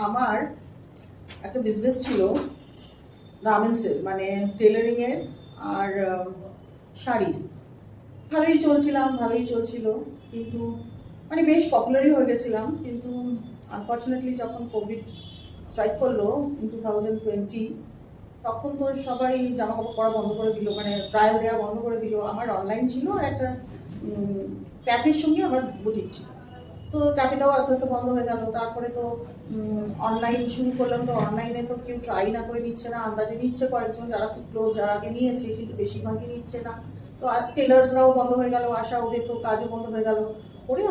আমার একটা বিজনেস ছিল গার্মেন্টসের, মানে টেলারিং এর আর শাড়ি। ভালোই চলছিল, কিন্তু মানে বেশ পপুলারই হয়ে গেছিলাম। কিন্তু আনফর্চুনেটলি যখন কোভিড স্ট্রাইক করলো ইন 2020, তখন তো সবাই জামা কাপড় পরা বন্ধ করে দিল, মানে ট্রায়াল দেওয়া বন্ধ করে দিল। আমার অনলাইন ছিল আর একটা ক্যাফের সঙ্গে আমার বুটিক ছিল, তো ক্যাফেটাও আস্তে আস্তে বন্ধ হয়ে গেল। তারপরে তো অনলাইন শুরু করলাম, তো অনলাইনে তো কেউ ট্রাই না করে নিচ্ছে না, আন্দাজে নিচ্ছে কয়েকজন যারা খুব ক্লোজ, যারা আগে নিয়েছে, কিন্তু বেশিরভাগই নিচ্ছে না। তো আর টেলার্সরাও বন্ধ হয়ে গেল, আসা ওদের তো কাজও বন্ধ হয়ে গেল। করে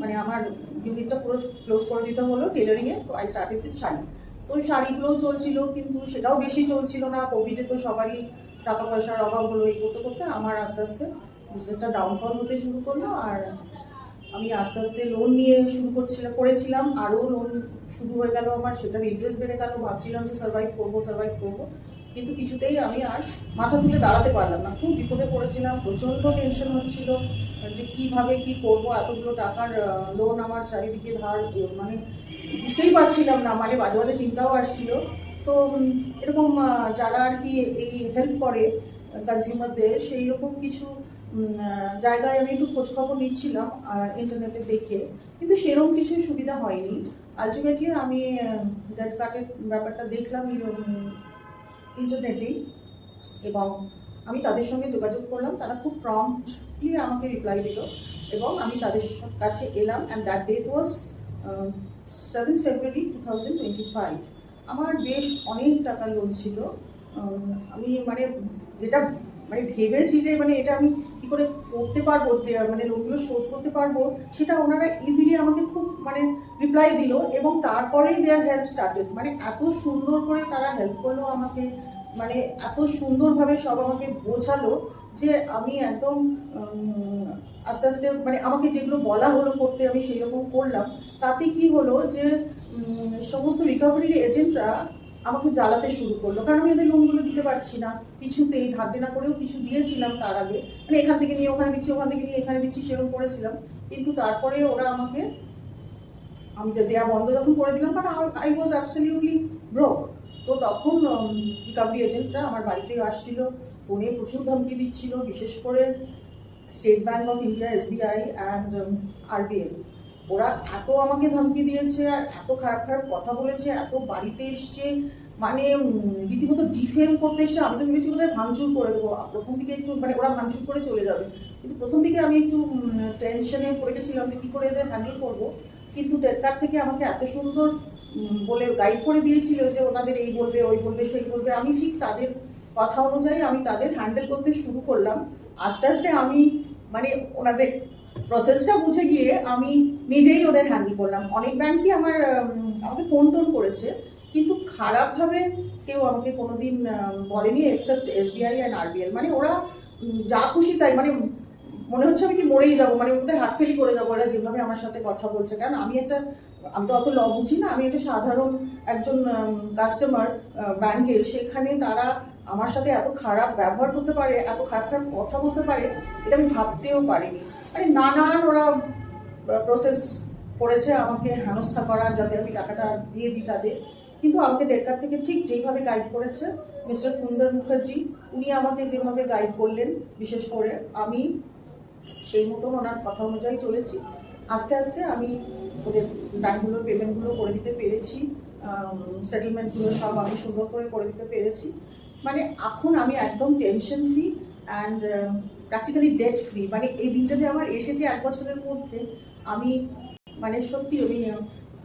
মানে আমার ইউনিটটা পুরো ক্লোজ করে দিতে হলো টেলারিংয়ে। তো আই স্টার্টেড উইথ শাড়ি। তো ওই শাড়িগুলোও চলছিল, কিন্তু সেটাও বেশি চলছিল না। কোভিডে তো সবারই টাকা পয়সার অভাব হলো। এই করতে করতে আমার আস্তে আস্তে বিজনেসটা ডাউনফল হতে শুরু করলো। আর আমি আস্তে আস্তে লোন নিয়ে করেছিলাম, আরও লোন শুরু হয়ে গেল আমার, সেটার ইন্টারেস্ট বেড়ে গেল। ভাবছিলাম যে সার্ভাইভ করবো, কিন্তু কিছুতেই আমি আর মাথা তুলে দাঁড়াতে পারলাম না। খুব বিপদে পড়েছিলাম, প্রচণ্ড টেনশন হচ্ছিল যে কিভাবে কি করব। এতগুলো টাকার লোন আমার, চারিদিকে ধার, মানে বুঝতেই পারছিলাম না, মানে বাজে বাজে চিন্তাও আসছিল। তো এরকম যারা আর কি এই হেল্প করে কনজিউমারদের, সেই রকম কিছু জায়গায় আমি একটু খোঁজখবর নিচ্ছিলাম ইন্টারনেটে দেখে, কিন্তু সেরকম কিছু সুবিধা হয়নি। আলটিমেটলি আমি ডেট কার্ডের ব্যাপারটা দেখলাম ইন্টারনেটেই, এবং আমি তাদের সঙ্গে যোগাযোগ করলাম। তারা খুব প্রম্পটলি আমাকে রিপ্লাই দিল, এবং আমি তাদের কাছে এলাম। অ্যান্ড দ্যাট ডেট ওয়াজ 7 ফেব্রুয়ারি 2025। আমার বেশ অনেক টাকা লোন ছিল। আমি মানে যেটা মানে ভেবেছি যে মানে এটা আমি কি করে করতে পারবো, মানে লোনগুলো শোধ করতে পারবো, সেটা ওনারা ইজিলি আমাকে খুব মানে রিপ্লাই দিল। এবং তারপরেই দেয়ার হেল্প স্টার্টেড। মানে এত সুন্দর করে তারা হেল্প করলো আমাকে, মানে এত সুন্দরভাবে সব আমাকে বোঝালো যে আমি একদম আস্তে আস্তে মানে আমাকে যেগুলো বলা হলো করতে, আমি সেই রকম করলাম। তাতে কি হলো যে সমস্ত রিকভারির এজেন্টরা আমাকে জ্বালাতে শুরু করলো, কারণ আমি এদের লোনগুলো দিতে পারছি না কিছুতেই। ধার দেনা করেও কিছু দিয়েছিলাম তার আগে, মানে এখান থেকে নিয়ে ওখানে দিচ্ছি, ওখান থেকে নিয়ে এখানে দিচ্ছি, সেরকম করেছিলাম। কিন্তু তারপরে ওরা আমাকে, আমি তো দেওয়া বন্ধ যখন করে দিলাম, কারণ আই ওয়াজ অ্যাবসলিউটলি ব্রোক। তো তখন রিকভারি এজেন্টরা আমার বাড়িতে আসছিল, ফোনে প্রচুর ধমকি দিচ্ছিল, বিশেষ করে state bank of India, SBI and RBL। ওরা এত আমাকে ধমকি দিয়েছে আর এত খারাপ খারাপ কথা বলেছে, এত বাড়িতে এসছে, মানে রীতিমতো ডিফেম করতে এসছে। আমি তো ভেবেছি বোধহয় ভাঙচুর করে দেবো প্রথম দিকে, একটু মানে ওরা ভাঙচুর করে চলে যাবে। কিন্তু প্রথম দিকে আমি একটু টেনশনে পড়ে গেছিলাম যে কী করে এদের হ্যান্ডেল করবো। কিন্তু ডেট কার্ড থেকে আমাকে এত সুন্দর বলে গাইড করে দিয়েছিল যে ওনাদের এই বলবে, ওই বলবে, সেই বলবে। আমি ঠিক তাদের কথা অনুযায়ী আমি তাদের হ্যান্ডেল করতে শুরু করলাম। আস্তে আস্তে আমি মানে ওনাদের প্রসেসটা বুঝে গিয়ে আমি নিজেই ওদের হ্যান্ডেল করলাম। অনেক ব্যাংকই আমাকে ফোন টোন করেছে, কিন্তু খারাপভাবে কেউ আমাকে কোনোদিন বলেনি, এক্সেপ্ট SBI অ্যান্ড RBL। মানে ওরা যা খুশি তাই, মানে মনে হচ্ছে আমি কি মরেই যাবো, মানে ওদের হার্টফেলি করে যাবো এরা যেভাবে আমার সাথে কথা বলছে। কারণ আমি তো অত ল বুঝি না, আমি একটা সাধারণ একজন কাস্টমার ব্যাংকের। সেখানে তারা আমার সাথে এত খারাপ ব্যবহার করতে পারে, এত খারাপ খারাপ কথা বলতে পারে, এটা আমি ভাবতেও পারিনি। মানে নানান ওরা প্রসেস করেছে আমাকে হেনস্থা করার, যাতে আমি টাকাটা দিয়ে দিই তাদের। কিন্তু আমাকে ডেট কার্ড থেকে ঠিক যেইভাবে গাইড করেছে মিস্টার কুন্দর মুখার্জি, উনি আমাকে যেভাবে গাইড করলেন, বিশেষ করে আমি সেই মতন ওনার কথা অনুযায়ী চলেছি। আস্তে আস্তে আমি ওদের ব্যাংকগুলোর পেমেন্টগুলো করে দিতে পেরেছি, সেটেলমেন্টগুলো সব আমি সুন্দর করে দিতে পেরেছি। মানে এখন আমি একদম tension free and practically date free. মানে এই দিনটা যে আমার এসেছে 1 বছরের মধ্যে, আমি মানে সত্যি আমি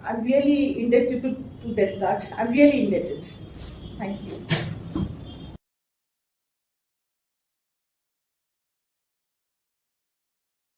I am really indebted to date card. I am really indebted. Thank you.